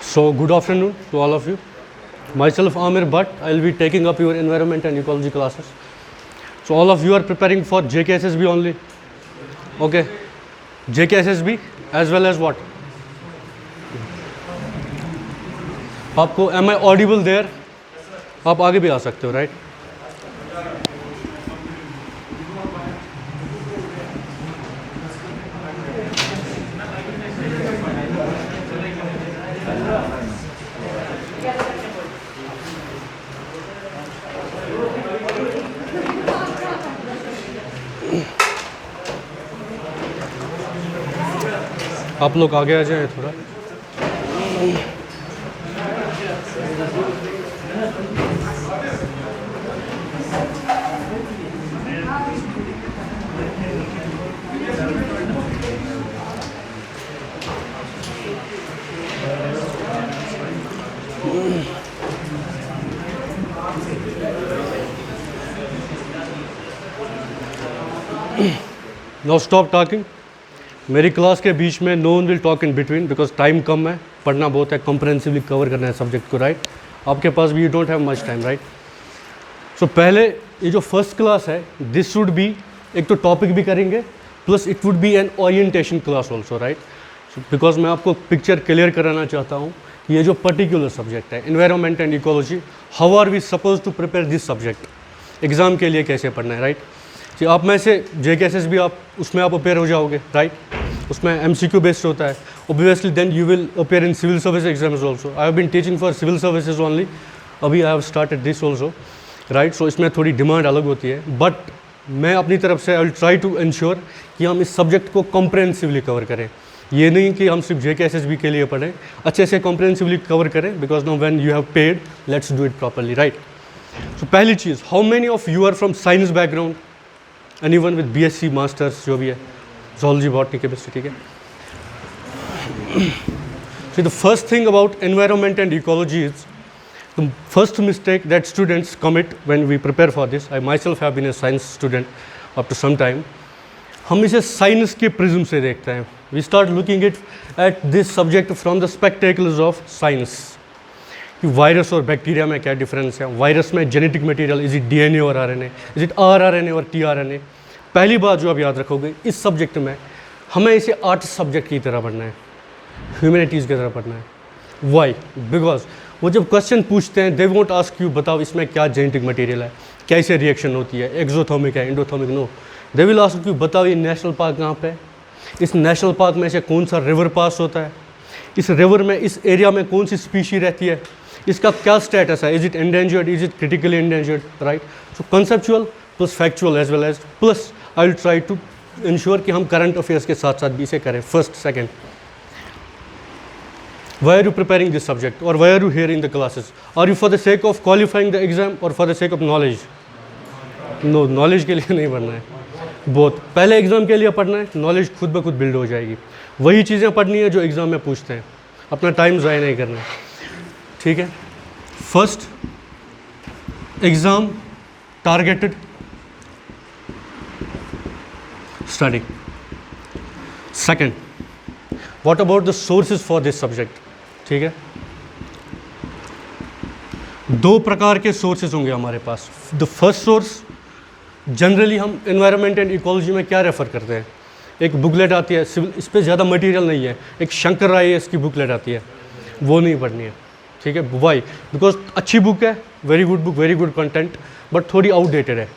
So, good afternoon to all of you. Myself, Amir Bhatt, I will be taking up your environment and ecology classes. So, all of you are preparing for JKSSB only. Okay. JKSSB as well as what? आपको am I audible there? आप आगे भी आ सकते हो, right? आप लोग आगे आ जाएं थोड़ा. Now stop talking. मेरी क्लास के बीच में no one will talk in between because time कम है, पढ़ना बहुत है, कॉम्प्रहेंसिवली कवर करना है सब्जेक्ट को, राइट? आपके पास भी you don't have much time, right? So पहले ये जो फर्स्ट क्लास है दिस शुड बी, एक तो टॉपिक भी करेंगे plus it would be an orientation class also, right? Because मैं आपको पिक्चर क्लियर कराना चाहता हूँ कि ये जो पर्टिकुलर सब्जेक्ट है environment and ecology, how are we suppose to prepare this subject, exam के लिए कैसे पढ़ना है, राइट? जी, आप में से JKSSB आप उसमें आप अपेयर हो जाओगे, राइट? उसमें MCQ बेस्ड होता है. Obviously then you will appear in civil service exams also. I have been teaching for civil services only, अभी I have started this also, right? So इसमें थोड़ी डिमांड अलग होती है, बट मैं अपनी तरफ से I will try to ensure कि हम इस सब्जेक्ट को कॉम्प्रहेंसिवली कवर करें. ये नहीं कि हम सिर्फ JKSSB के लिए पढ़ें, अच्छे से कॉम्प्रहेंसिवली कवर करें, because now when you have paid let's do it properly, right? So पहली चीज़, how many of you are from science background? Anyone with BSc masters जो भी है, zoology, botany, chemistry, ठीक है? So the first thing about environment and ecology is the first mistake that students commit when we prepare for this. I myself have been a science student up to some time. हम इसे science के prism से देखते हैं. We start looking at this subject from the spectacles of science. कि virus और bacteria में क्या डिफरेंस है, वायरस में genetic material, is it DNA और RNA, इज इट rRNA और tRNA. पहली बात जो आप याद रखोगे, इस सब्जेक्ट में हमें इसे आर्ट सब्जेक्ट की तरह पढ़ना है, ह्यूमैनिटीज़ की तरह पढ़ना है. वाई? बिकॉज वो जब क्वेश्चन पूछते हैं दे वोंट आस्क यू बताओ इसमें क्या जेनेटिक मटेरियल है, कैसे रिएक्शन होती है, एक्सोथर्मिक है, endothermic, no. They will ask you बताओ ये नेशनल पार्क कहाँ पे है, इस नेशनल पार्क में से कौन सा रिवर पास होता है, इस रिवर में इस एरिया में कौन सी स्पीशी रहती है, इसका क्या स्टेटस है, is it endangered, is it critically endangered, right? So conceptual plus factual as well as, plus I will try to ensure कि हम करंट अफेयर्स के साथ साथ भी इसे करें. First, second, why are you preparing this subject और why are you here in the classes? Are you for the sake of qualifying the exam और for the sake of knowledge? No, knowledge के लिए नहीं पढ़ना है. बहुत पहले exam के लिए पढ़ना है, नॉलेज खुद ब खुद बिल्ड हो जाएगी. वही चीज़ें पढ़नी है जो एग्जाम में पूछते हैं, अपना टाइम ज़ाया नहीं करना है, ठीक है? First, exam targeted study. Second, what about the sources for this subject? ठीक है, दो प्रकार के सोर्सेज होंगे हमारे पास. द फर्स्ट सोर्स, जनरली हम एनवायरनमेंट एंड इकोलॉजी में क्या रेफर करते हैं, एक बुकलेट आती है, इस पर ज़्यादा मटेरियल नहीं है, एक शंकर राय की बुकलेट आती है, वो नहीं पढ़नी है, ठीक है? वाई? बिकॉज अच्छी बुक है, very good book, very good content, but थोड़ी आउटडेटेड है.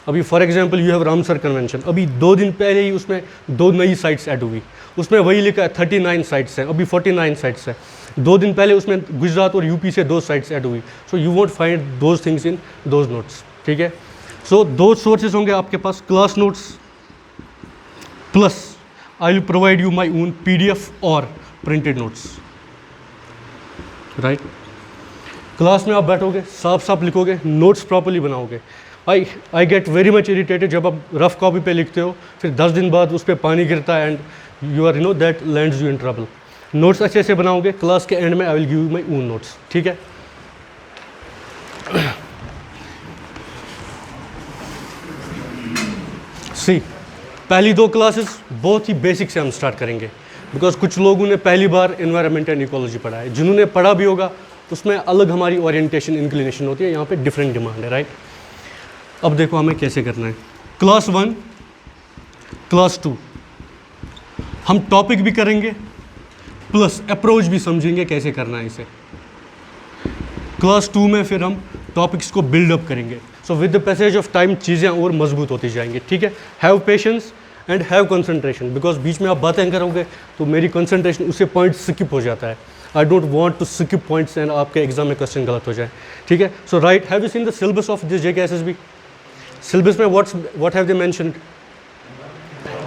अभी for example you have Ramsar convention, अभी 2 दिन पहले ही उसमें 2 नई साइट्स ऐड हुई, उसमें वही लिखा है 39 साइट्स हैं, अभी 49 साइट्स हैं. 2 दिन पहले उसमें गुजरात और यूपी से 2 साइट्स ऐड हुई. So you won't find those things in those notes, ठीक है? सो 2 सोर्सेज होंगे आपके पास, class notes plus I will provide you my own PDF और प्रिंटेड नोट्स, राइट? क्लास में आप बैठोगे, साफ साफ लिखोगे, नोट्स प्रॉपरली बनाओगे. I get very much irritated जब आप रफ कॉपी पे लिखते हो, फिर 10 दिन बाद उस पर पानी गिरता है and you are that lands you in trouble. Notes अच्छे से बनाओगे, क्लास के एंड में I will give you my own notes, ठीक है? सी, पहली 2 क्लासेस बहुत ही बेसिक से हम स्टार्ट करेंगे. बिकॉज कुछ लोगों ने पहली बार एनवायरनमेंट एंड इकोलॉजी पढ़ा है, जिन्होंने पढ़ा भी होगा उसमें अलग हमारी ओरिएंटेशन इंक्लिनेशन होती है, यहाँ पे डिफरेंट डिमांड है, राइट। अब देखो हमें कैसे करना है। क्लास 1 क्लास 2 हम टॉपिक भी करेंगे प्लस अप्रोच भी समझेंगे कैसे करना है इसे। क्लास 2 में फिर हम टॉपिक्स को बिल्डअप करेंगे। So with the passage of time चीज़ें और मजबूत होती जाएंगी, ठीक है। Have patience and have concentration, because बीच में आप बातें करोगे तो मेरी कंसंट्रेशन उससे पॉइंट स्किप हो जाता है। I don't want to skip points and आपके एग्जाम में क्वेश्चन गलत हो जाए, ठीक है। So right, have you seen the syllabus of this JKSSB? Syllabus में what have they mentioned?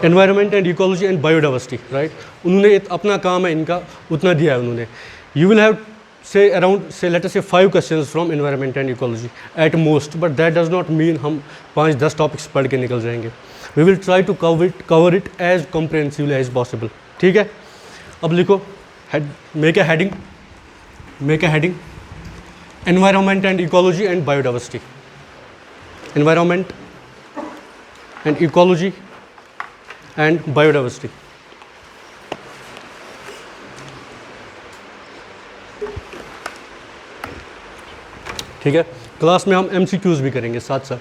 Environment and ecology and biodiversity, right. उन्होंने अपना काम है इनका उतना दिया है उन्होंने। You will have say around say let us say 5 questions from environment and ecology at most, but that does not mean हम 5-10 topics पढ़ के निकल जाएंगे। we will try to cover it as comprehensively as possible, ठीक है। अब लिखो make a heading environment and ecology and biodiversity, environment and ecology and biodiversity। ठीक है, क्लास में हम MCQs भी करेंगे साथ साथ,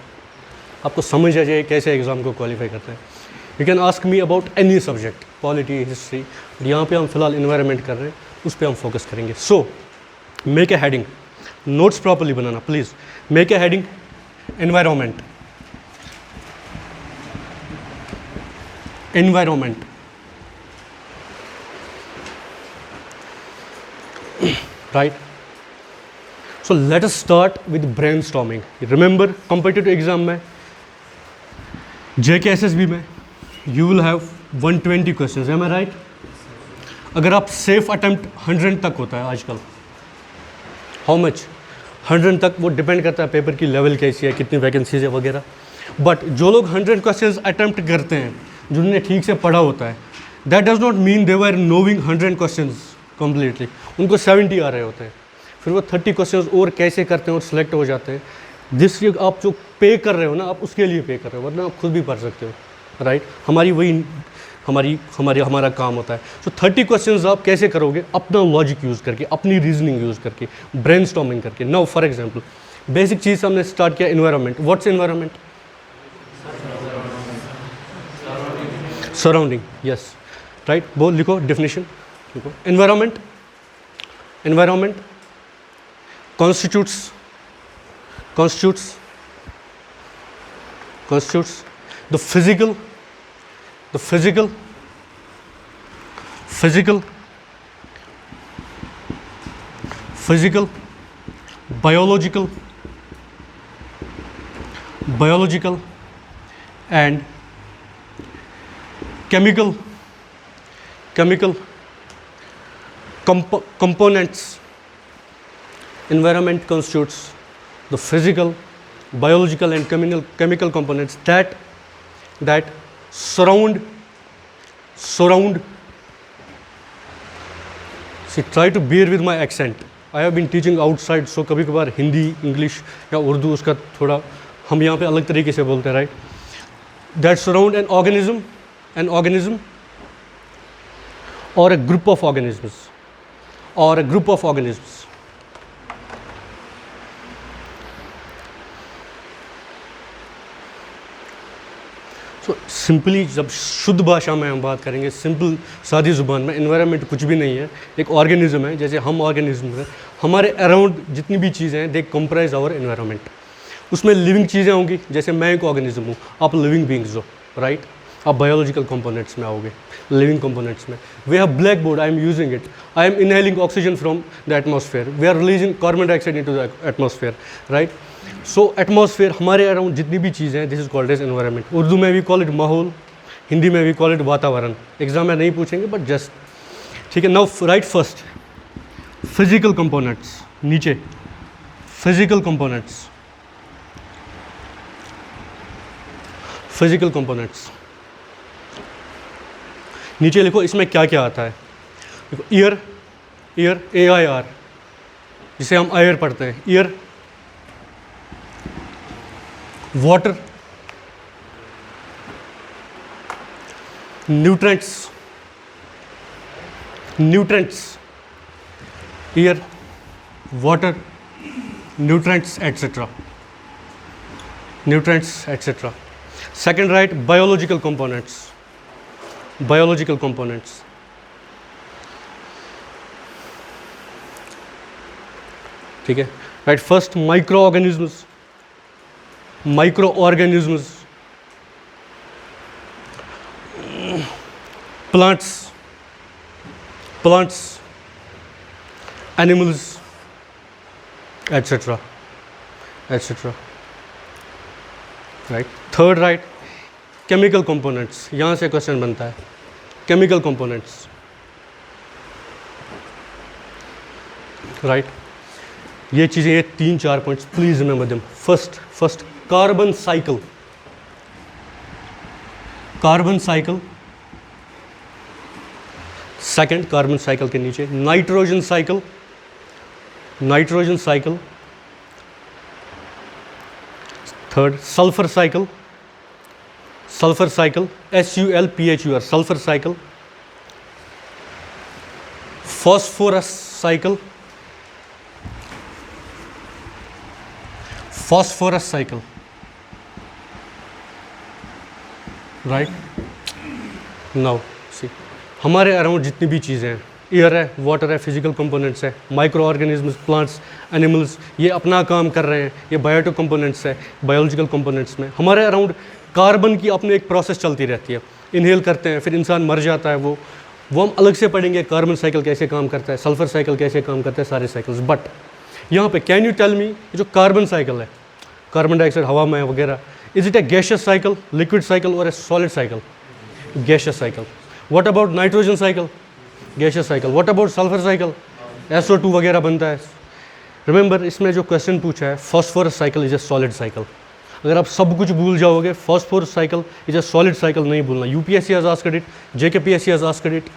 आपको समझ आ जाए कैसे एग्ज़ाम को क्वालिफाई करते हैं। You can ask me about any subject, polity, history, यहाँ पे हम फिलहाल इन्वायरमेंट कर रहे हैं, उस पर हम फोकस करेंगे। So make a heading, notes properly banana please. Make a heading environment, environment, right. So let us start with brainstorming. Remember competitive exam में JKSSB में you will have 120 questions, am I right? अगर आप safe attempt 100 तक होता है आजकल, how much 100 तक, वो डिपेंड करता है पेपर की लेवल कैसी है, कितनी वैकेंसीज है वगैरह। बट जो लोग 100 क्वेश्चंस अटेम्प्ट करते हैं, जिन्होंने ठीक से पढ़ा होता है, that does not mean they were नोविंग 100 questions completely, उनको 70 आ रहे होते हैं। फिर वो 30 क्वेश्चंस और कैसे करते हैं और सिलेक्ट हो जाते हैं। जिस आप जो पे कर रहे हो ना, आप उसके लिए पे कर रहे हो, वरना आप खुद भी पढ़ सकते हो, राइट। हमारा काम होता है। सो 30 क्वेश्चंस आप कैसे करोगे? अपना लॉजिक यूज़ करके, अपनी रीजनिंग यूज़ करके, ब्रेनस्टॉर्मिंग करके। नाउ फॉर एग्जांपल बेसिक चीज़ हमने स्टार्ट किया environment. What's environment? Surrounding, yes, right. वो लिखो डेफिनेशन, लिखो environment constitutes the physical, biological and chemical components. Environment constitutes the physical, biological and chemical components that surround. See, try to bear with my accent. I have been teaching outside, so कभी कभार Hindi, English या उर्दू उसका थोड़ा हम यहाँ पे अलग तरीके से बोलते हैं, right. That surround an organism or a group of organisms. तो सिंपली जब शुद्ध भाषा में हम बात करेंगे, सिंपल सादी ज़ुबान में, एनवायरनमेंट कुछ भी नहीं है, एक ऑर्गेनिज्म है। जैसे हम ऑर्गेनिज्म है, हमारे अराउंड जितनी भी चीज़ें हैं दे कंप्राइज आवर एनवायरनमेंट। उसमें लिविंग चीज़ें होंगी, जैसे मैं एक ऑर्गेनिज्म हूँ, आप लिविंग बींग्स हो, राइट। आप बायोलॉजिकल कंपोनेंट्स में आओगे, लिविंग कंपोनेंट्स में। We have black board, I am using it, I am inhaling oxygen from the atmosphere, we are releasing carbon dioxide into the atmosphere, right. So atmosphere, हमारे around जितनी भी चीज़ें हैं, this is called as environment. Urdu में भी call it माहौल, हिंदी में भी कॉल इट वातावरण। एग्जाम में नहीं पूछेंगे बट जस्ट, ठीक है। Now right first physical components, नीचे फिजिकल कंपोनेंट्स नीचे लिखो, इसमें क्या क्या आता है। देखो ईयर, AIR, जिसे हम एयर पढ़ते हैं, year. Water, nutrients, nutrients, air, water, nutrients, etc. Nutrients, etc. Second, write biological components. Biological components. ठीक है. Right, first microorganisms. Microorganisms. Plants. Plants. Animals, etc. etc. Right. Third, right, chemical components. यहाँ से question बनता है. Chemical components. Right. ये चीज़ें, ये 3-4 points please remember them. First carbon cycle. Carbon cycle. Second, carbon cycle के नीचे nitrogen cycle. Nitrogen cycle. Third, sulphur cycle. Sulphur cycle, SULPHUR, sulphur cycle. Phosphorus cycle. Phosphorus cycle. Right. Now see, हमारे around जितनी भी चीज़ें हैं, air है, water है, physical components है, माइक्रो ऑर्गेनिजम्स, प्लांट्स, एनिमल्स, ये अपना काम कर रहे हैं. ये बायोटिक कंपोनेंट्स है, बायोलॉजिकल कंपोनेंट्स में. हमारे अराउंड कार्बन की अपनी एक प्रोसेस चलती रहती है. इनहेल करते हैं, फिर इंसान मर जाता है. वो हम अलग से पढ़ेंगे कार्बन साइकिल कैसे काम करता है, सल्फर साइकिल कैसे काम करता है, सारे साइकिल्स. बट यहाँ पे कैन यू टेल मी, जो कार्बन साइकिल है, कार्बन डाइऑक्साइड हवा में वगैरह, is it a gaseous cycle, liquid cycle और a solid cycle? Gaseous cycle. What about nitrogen cycle? Gaseous cycle. What about sulphur cycle? SO2 वगैरह बनता है. Remember, इसमें जो क्वेश्चन पूछा है, phosphorus cycle is a solid cycle. अगर आप सब कुछ भूल जाओगे, phosphorus cycle is a solid cycle नहीं भूलना. UPSC has asked it, JKPSC has asked it.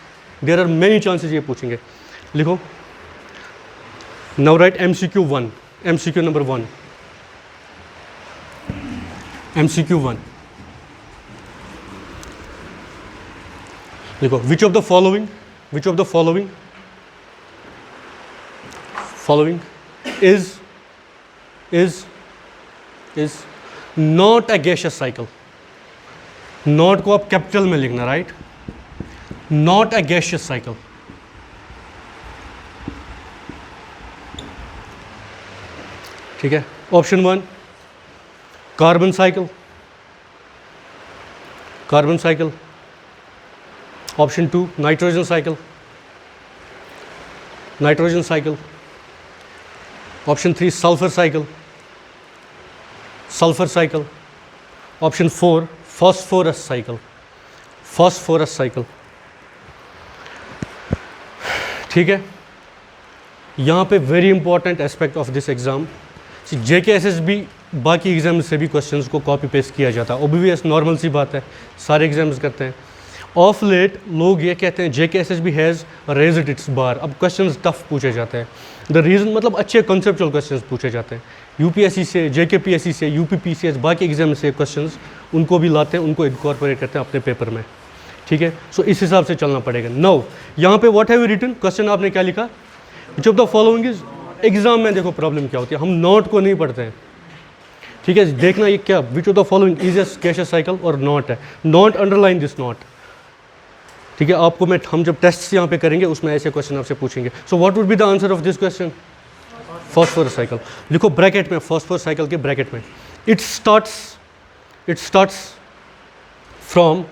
There are many chances ये पूछेंगे. लिखो. Now write MCQ 1. MCQ number 1. MCQ 1. देखो, which of the following is not a gaseous cycle. Not को आप capital में लिखना. Right. Not a gaseous cycle. ठीक है. Option 1 carbon cycle. Carbon cycle. Option 2 nitrogen cycle. Nitrogen cycle. Option 3 sulphur cycle. Sulphur cycle. Option 4 phosphorus cycle. Phosphorus cycle. ठीक है. यहाँ पे very important aspect of this exam, JKSSB बाकी exam से भी questions को कॉपी पेस्ट किया जाता है. ओबीवीएस नॉर्मल सी बात है, सारे एग्जाम्स करते हैं. ऑफ लेट लोग ये कहते हैं JKSSB हैज़ रेज्ड इट्स बार. अब क्वेश्चंस टफ पूछे जाते हैं. द रीज़न मतलब अच्छे कॉन्सेप्चुअल क्वेश्चंस पूछे जाते हैं. UPSC से, JKPSC से, UPPCS बाकी एग्जाम से क्वेश्चंस उनको भी लाते हैं, उनको इनकॉर्पोरेट करते हैं अपने पेपर में. ठीक है. सो इस हिसाब से चलना पड़ेगा. नाउ यहाँ पे what have you written, question आपने क्या लिखा, which of the following is. Exam में देखो प्रॉब्लम क्या होती है, हम नॉट को नहीं पढ़ते हैं. ठीक है. देखना ये क्या, विच of the following is a gaseous cycle और नॉट है. Not, underline this not. ठीक है. आपको हम जब टेस्ट यहाँ पे करेंगे उसमें ऐसे क्वेश्चन आपसे पूछेंगे. So what would be the answer of this question? Phosphorus cycle. लिखो ब्रैकेट में, फॉस्फोरस साइकिल के ब्रैकेट में, it starts from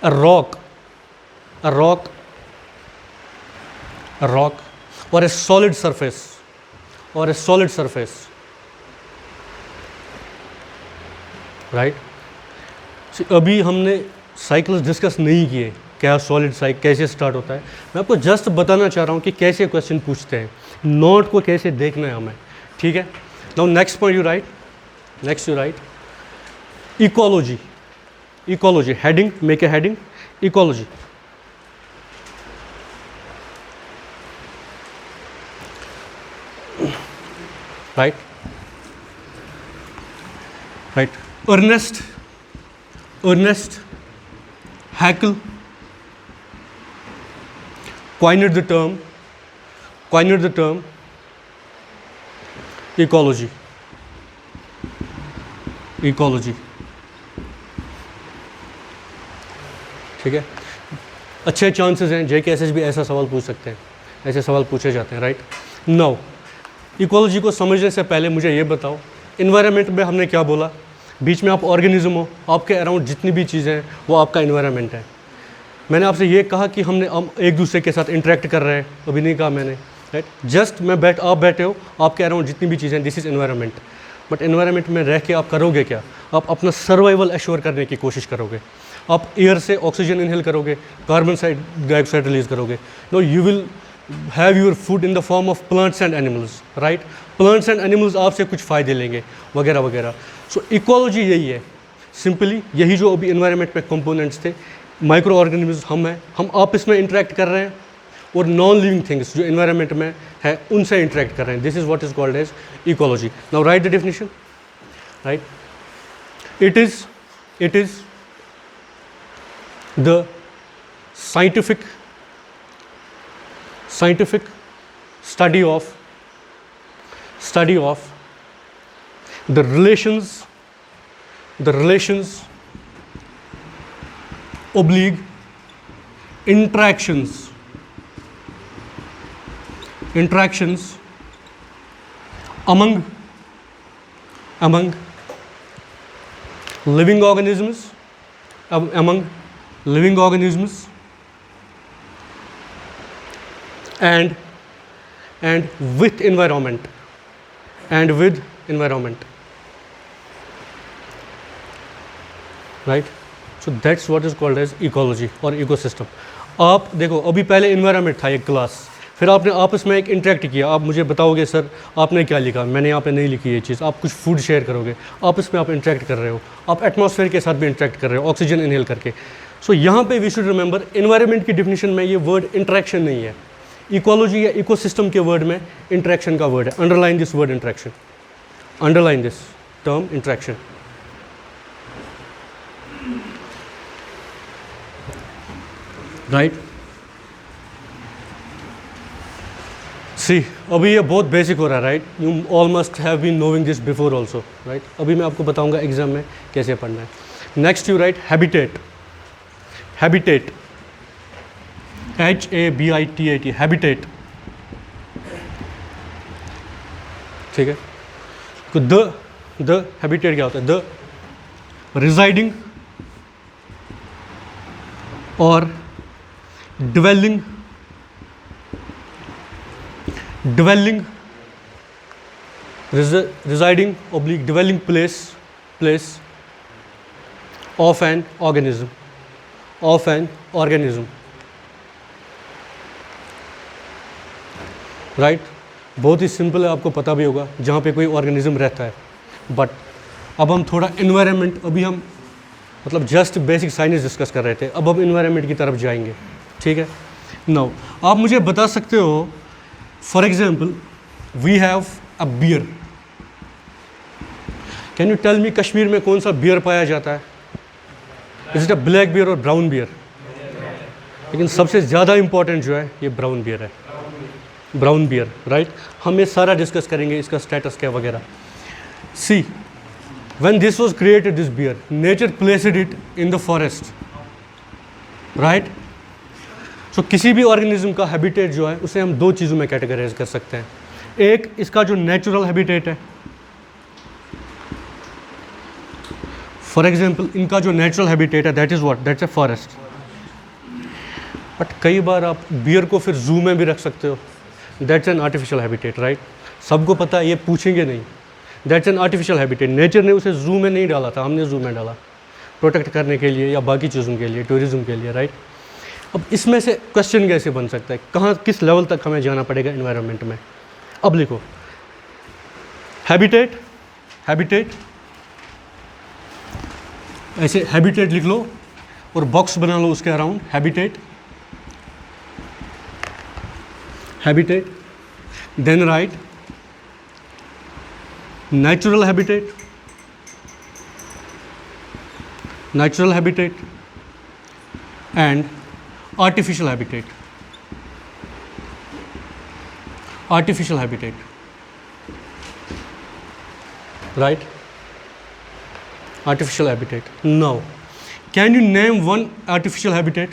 a rock or a solid surface, right? अभी हमने साइकिल्स डिस्कस नहीं किए, क्या सॉलिड साइकिल कैसे स्टार्ट होता है. मैं आपको जस्ट बताना चाह रहा हूँ कि कैसे क्वेश्चन पूछते हैं, नोट को कैसे देखना है हमें. ठीक है. Now next point you right ecology. Heading, make a heading, ecology. Right. Ernest Haeckel coined the term ecology. ठीक है, अच्छे चांसेस हैं JKSS भी ऐसा सवाल पूछ सकते हैं, ऐसे सवाल पूछे जाते हैं, राइट। नाउ इकोलॉजी को समझने से पहले मुझे ये बताओ, इन्वायरमेंट में हमने क्या बोला, बीच में आप ऑर्गेनिज्म हो, आपके अराउंड जितनी भी चीज़ें हैं वो आपका इन्वायरमेंट है। मैंने आपसे ये कहा कि हम एक दूसरे के साथ इंटरेक्ट कर रहे हैं, अभी नहीं कहा मैंने, राइट। जस्ट आप बैठे हो, आपके अराउंड जितनी भी चीज़ें, this is environment. But environment में रह के आप करोगे क्या? आप अपना सर्वाइवल एश्योर करने की कोशिश करोगे। आप एयर से ऑक्सीजन इनहेल करोगे, कार्बन डाइऑक्साइड रिलीज करोगे। No, you will have your food in the form of plants and animals, right. Plants and animals आपसे कुछ फ़ायदे लेंगे वगैरह वगैरह। सो इकोलॉजी यही है, सिंपली यही जो अभी इन्वायरमेंट में कंपोनेंट्स थे, माइक्रो ऑर्गेनिज्म हम हैं, हम आपस में इंटरेक्ट कर रहे हैं, और नॉन लिविंग थिंग्स जो इन्वायरमेंट में है उनसे इंटरेक्ट कर रहे हैं। This is what is called as ecology. Now write the definition, right. It is the scientific study of the relations oblique interactions among living organisms and with environment right. So that's what is called as ecology or ecosystem. आप देखो, अभी पहले environment था एक class, फिर आपने आपस में एक इंटरेक्ट किया। आप मुझे बताओगे सर आपने क्या लिखा, मैंने यहाँ पे नहीं लिखी ये चीज़। आप कुछ फूड शेयर करोगे, आपस में आप इंटरेक्ट कर रहे हो, आप एटमॉस्फेयर के साथ भी इंटरेक्ट कर रहे हो ऑक्सीजन इनहेल करके। सो यहाँ पे वी शुड रिमेंबर, इन्वायरमेंट की डिफिनीशन में ये वर्ड इंटरेक्शन नहीं है। इकोलॉजी या इकोसिस्टम के वर्ड में इंटरेक्शन का वर्ड है। Underline this word interaction, underline this term interaction, right. See, अभी ये बहुत बेसिक हो रहा है, राइट। You all must have been knowing this before also, right. अभी मैं आपको बताऊंगा एग्जाम में कैसे पढ़ना है। Next you write habitat, habitat, HABITAT, habitat, ठीक है। तो द हैबिटेट क्या होता है? द रिजाइडिंग और dwelling residing oblique dwelling place of an organism, राइट। बहुत ही सिंपल है, आपको पता भी होगा, जहाँ पे कोई ऑर्गेनिज्म रहता है। बट अब हम थोड़ा इन्वायरमेंट, अभी हम मतलब जस्ट बेसिक साइंस डिस्कस कर रहे थे, अब हम इन्वायरमेंट की तरफ जाएंगे, ठीक है। नाउ आप मुझे बता सकते हो, for example we have a bear, can you tell me Kashmir में कौन सा बियर पाया जाता है? Is it a black bear और ब्राउन बियर? लेकिन सबसे ज़्यादा इंपॉर्टेंट जो है ये ब्राउन बियर है, ब्राउन बियर, राइट। हम ये सारा डिस्कस करेंगे, इसका स्टेटस क्या वगैरह। सी, when this was created, this beer, nature placed it in the forest, right? So किसी भी ऑर्गेनिज्म का हैबिटेट जो है उसे हम दो चीज़ों में कैटेगराइज कर सकते हैं। एक इसका जो नेचुरल हैबिटेट है, फॉर एग्जाम्पल इनका जो नेचुरल हैबिटेट है that is what, that's a forest. But कई बार आप बियर को फिर जू में भी रख सकते हो, that's an artificial habitat, right. सबको पता है, ये पूछेंगे नहीं, that's an artificial habitat. Nature ने उसे जू में नहीं डाला था, हमने जू में डाला प्रोटेक्ट करने के लिए या बाकी चीज़ों के लिए, टूरिज्म के लिए, राइट। अब इसमें से क्वेश्चन कैसे बन सकता है, कहाँ किस लेवल तक हमें जाना पड़ेगा इन्वायरमेंट में? अब लिखो हैबिटेट, हैबिटेट, ऐसे हैबिटेट लिख लो और बॉक्स बना लो उसके around, habitat, habitat, then write natural habitat, and artificial habitat, artificial habitat, right? Artificial habitat. Now, can you name one artificial habitat?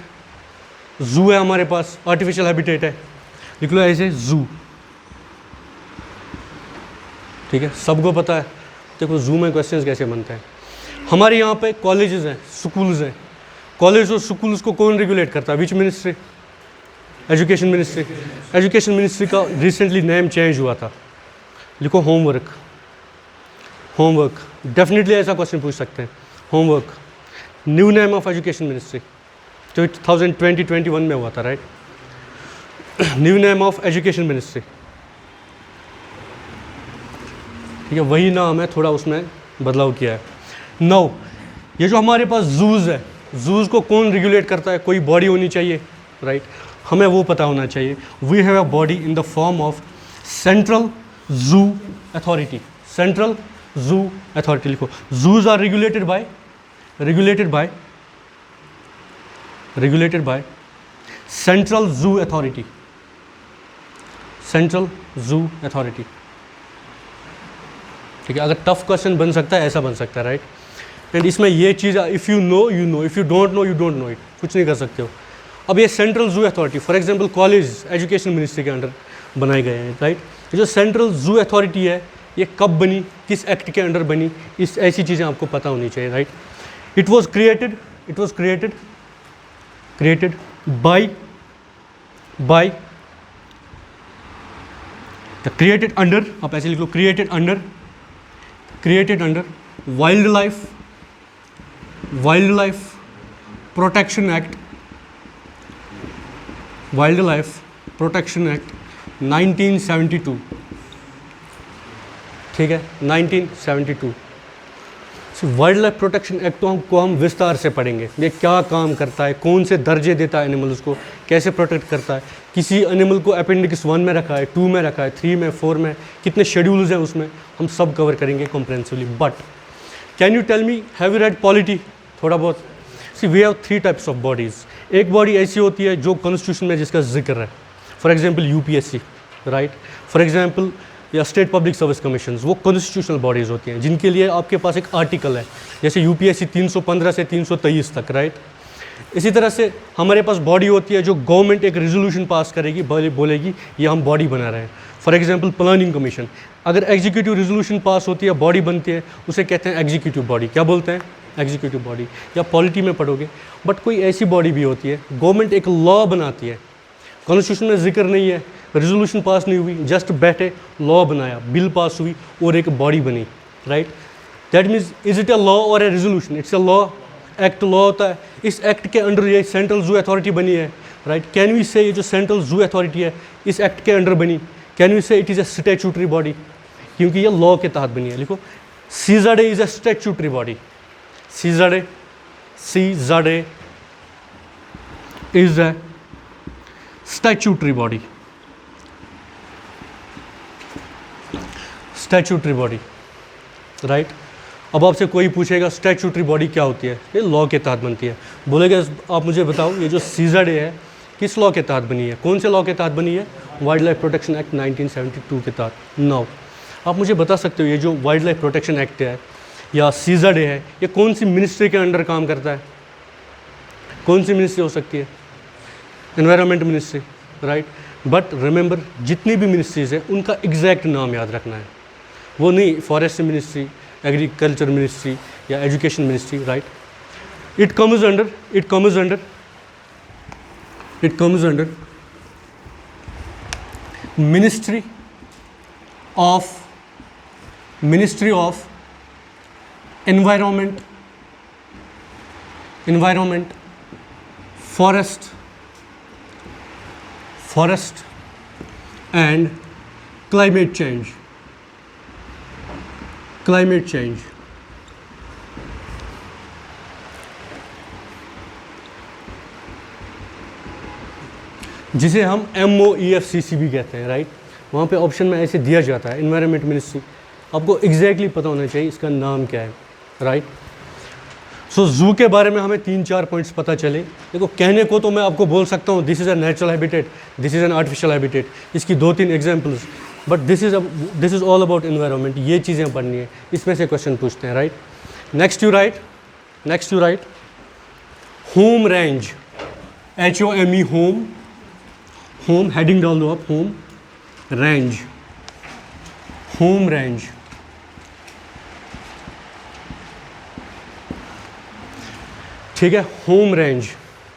Zoo है हमारे पास, artificial habitat है, लिख लो ऐसे zoo, ठीक है, सबको पता है। देखो zoo में क्वेश्चंस कैसे बनते हैं। हमारे यहाँ पे कॉलेजेस हैं, स्कूल्स हैं, कॉलेज और स्कूल्स को कौन रेगुलेट करता है? Which ministry? Education ministry. Education ministry का रिसेंटली नेम चेंज हुआ था, लिखो होमवर्क। होमवर्क, डेफिनेटली ऐसा क्वेश्चन पूछ सकते हैं। Homework, new name of education ministry, 2020-21 में हुआ था, right? New name of education ministry, ठीक है, वही नाम है, थोड़ा उसमें बदलाव किया है। नाउ ये जो हमारे पास जूज है, जूज को कौन रेगुलेट करता है? कोई बॉडी होनी चाहिए, राइट? हमें वो पता होना चाहिए। We have a body in the form of central zoo authority. Central zoo authority लिखो। Zoos are regulated by central zoo authority. Central zoo authority, ठीक है। अगर टफ क्वेश्चन बन सकता है, ऐसा बन सकता है, राइट? एंड इसमें ये चीज़, if you know you know, if you don't know you don't know it, कुछ नहीं कर सकते हो। अब ये central zoo authority, for example college education ministry के अंडर बनाए गए हैं, राइट? ये जो सेंट्रल जू अथॉरिटी है, ये कब बनी, किस एक्ट के अंडर बनी, इस ऐसी चीज़ें आपको पता होनी चाहिए, right? It was created by created under, आप ऐसे लिख लो, created under wildlife protection act 1972, ठीक है, 1972। वाइल्ड लाइफ प्रोटेक्शन एक्ट को हम विस्तार से पढ़ेंगे। ये क्या काम करता है, कौन से दर्जे देता है एनिमल्स को, कैसे प्रोटेक्ट करता है, किसी एनिमल को अपेंडिक्स 1 में रखा है, 2 में रखा है, 3 में, 4 में, कितने शेड्यूल्स हैं उसमें, हम सब कवर करेंगे comprehensively. But can you tell me, have you read polity थोड़ा बहुत? See we have 3 types of bodies. एक बॉडी ऐसी होती है जो कॉन्स्टिट्यूशन में जिसका जिक्र है, for example UPSC, right? For example या स्टेट पब्लिक सर्विस कमीशन, वो कॉन्स्टिट्यूशनल बॉडीज़ होती हैं जिनके लिए आपके पास एक आर्टिकल है, जैसे यूपीएससी 315 से 323 तक, राइट? इसी तरह से हमारे पास बॉडी होती है जो गवर्नमेंट एक रेजोल्यूशन पास करेगी, बोलेगी ये हम बॉडी बना रहे हैं। फॉर एग्जांपल प्लानिंग कमीशन, अगर एग्जीक्यूटिव रेजोल्यूशन पास होती है, बॉडी बनती है, उसे कहते हैं एग्जीक्यूटिव बॉडी। क्या बोलते हैं? Executive body. या पॉलिटी में पढ़ोगे। बट कोई ऐसी बॉडी भी होती है, गवर्नमेंट एक लॉ बनाती है, कॉन्स्टिट्यूशन में जिक्र नहीं है, रेजोल्यूशन पास नहीं हुई, जस्ट बैठे लॉ बनाया, बिल पास हुई और एक बॉडी बनी, right? That means is it a law और a resolution? It's a law. Act law होता है, इस एक्ट के अंडर ये सेंट्रल जू अथॉरिटी बनी है, राइट? कैन वी से ये जो सेंट्रल जू अथॉरिटी है इस एक्ट के अंडर बनी? Can we say it is a statutory body? क्योंकि ये लॉ के तहत बनी है। लिखो, CZ is a statutory body. CZ is a statutory body. Statutory body, right? अब आपसे कोई पूछेगा स्टैट्यूटरी बॉडी क्या होती है? ये लॉ के तहत बनती है। बोलेगा आप मुझे बताओ ये जो सीज़ेड है किस लॉ के तहत बनी है? कौन से लॉ के तहत बनी है? वाइल्ड लाइफ प्रोटेक्शन एक्ट 1972 के तहत। नाउ आप मुझे बता सकते हो ये जो वाइल्ड लाइफ प्रोटेक्शन एक्ट है या सीज़ेड है, ये कौन सी मिनिस्ट्री के अंडर काम करता है? कौन सी मिनिस्ट्री हो सकती है? Environment ministry, right? But remember, जितनी भी मिनिस्ट्रीज़ हैं उनका एग्जैक्ट नाम याद रखना है। वो नहीं फॉरेस्ट मिनिस्ट्री, एग्रीकल्चर मिनिस्ट्री या education ministry, right? It comes under ministry of environment, forest and climate change. जिसे हम MOEFCC भी कहते हैं, राइट? वहाँ पे ऑप्शन में ऐसे दिया जाता है एनवायरनमेंट मिनिस्ट्री। आपको एग्जैक्टली पता होना चाहिए इसका नाम क्या है, राइट? सो जू के बारे में हमें 3-4 पॉइंट्स पता चले। देखो कहने को तो मैं आपको बोल सकता हूँ this is a natural habitat, this is an artificial habitat, इसकी 2-3 examples, but this is all about environment. ये चीज़ें पढ़नी है, इसमें से क्वेश्चन पूछते हैं, right. Next you write home range, HOME home, heading डाल दो आप, होम रेंज, होम रेंज। ठीक है, होम रेंज,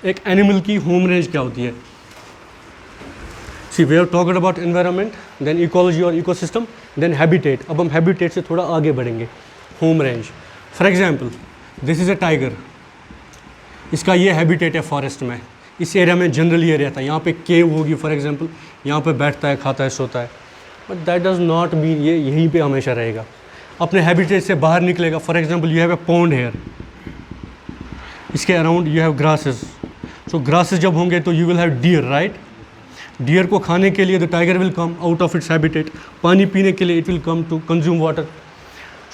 एक एनिमल की होम रेंज क्या होती है। See we have talked about environment, then ecology और इकोसिस्टम, देन हैबिटेट। अब हम हैबिटेट से थोड़ा आगे बढ़ेंगे। Home range, for example this is a tiger, इसका ये हैबिटेट है फॉरेस्ट में, इस एरिया में जनरली ये रहता है। यहाँ पे केव होगी फॉर एग्जांपल, यहाँ पे बैठता है, खाता है, सोता है, but that does not mean ये यहीं पे हमेशा रहेगा, अपने हैबिटेट से बाहर निकलेगा। For example you have a pond here, इसके around you have grasses, so grasses जब होंगे तो you will have deer, right. Deer को खाने के लिए the tiger will come out of its habitat, पानी पीने के लिए it will come to consume water.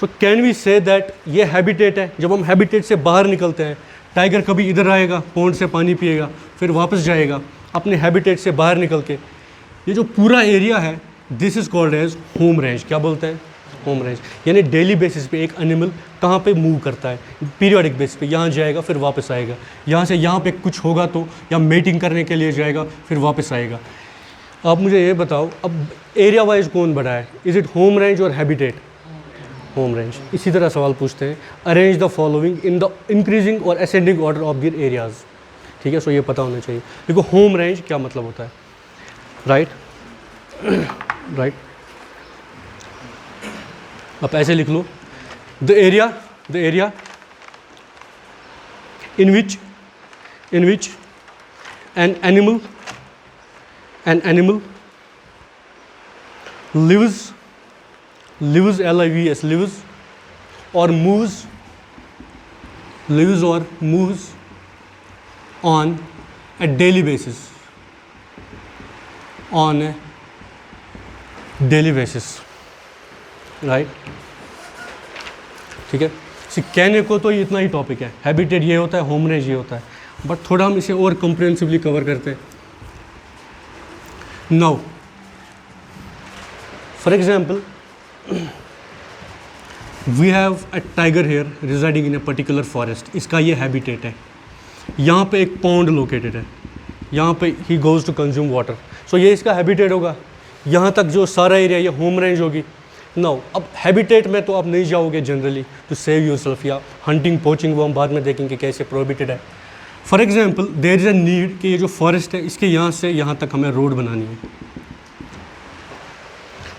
So can we say that ये हैबिटेट है। जब हम हैबिटेट से बाहर निकलते हैं, टाइगर कभी इधर आएगा, पॉन्ड से पानी पिएगा, फिर वापस जाएगा अपने हैबिटेट से बाहर निकल के। ये जो पूरा एरिया है this is called age home range. क्या बोलते हैं, होम रेंज। यानी डेली बेसिस पे एक एनिमल कहाँ पे मूव करता है, पीरियोडिक बेसिस पे, यहाँ जाएगा फिर वापस आएगा, यहाँ से यहाँ पे कुछ होगा तो या मेटिंग करने के लिए जाएगा फिर वापस आएगा। आप मुझे ये बताओ, अब एरिया वाइज कौन बड़ा है, इज़ इट होम रेंज और हैबिटेट, होम रेंज। इसी तरह सवाल पूछते हैं, arrange the following in the increasing और ascending order of their areas. ठीक है, सो ये पता होना चाहिए। देखो होम रेंज क्या मतलब होता है, राइट राइट। आप ऐसे लिख लो, the area in which an animal lives LIVS, lives or moves on a daily basis, right. ठीक है, कहने को तो इतना ही टॉपिक है, हैबिटेट ये होता है, होम रेंज ये होता है, बट थोड़ा हम इसे और कंप्रिहेंसिवली कवर करते हैं। Now for example we have a tiger here residing in a particular forest, इसका ये हैबिटेट है। यहाँ पे एक पॉन्ड लोकेटेड है, यहाँ पे ही goes to consume water, so ये इसका हैबिटेट होगा। यहाँ तक जो सारा एरिया ये होम रेंज होगी। नाउ अब हैबिटेट में तो आप नहीं जाओगे जनरली टू सेव योरसेल्फ, या हंटिंग पोचिंग वो हम बाद में देखेंगे कैसे प्रोहिबिटेड है। For example there is a need कि ये जो फॉरेस्ट है इसके यहाँ से यहाँ तक हमें रोड बनानी है,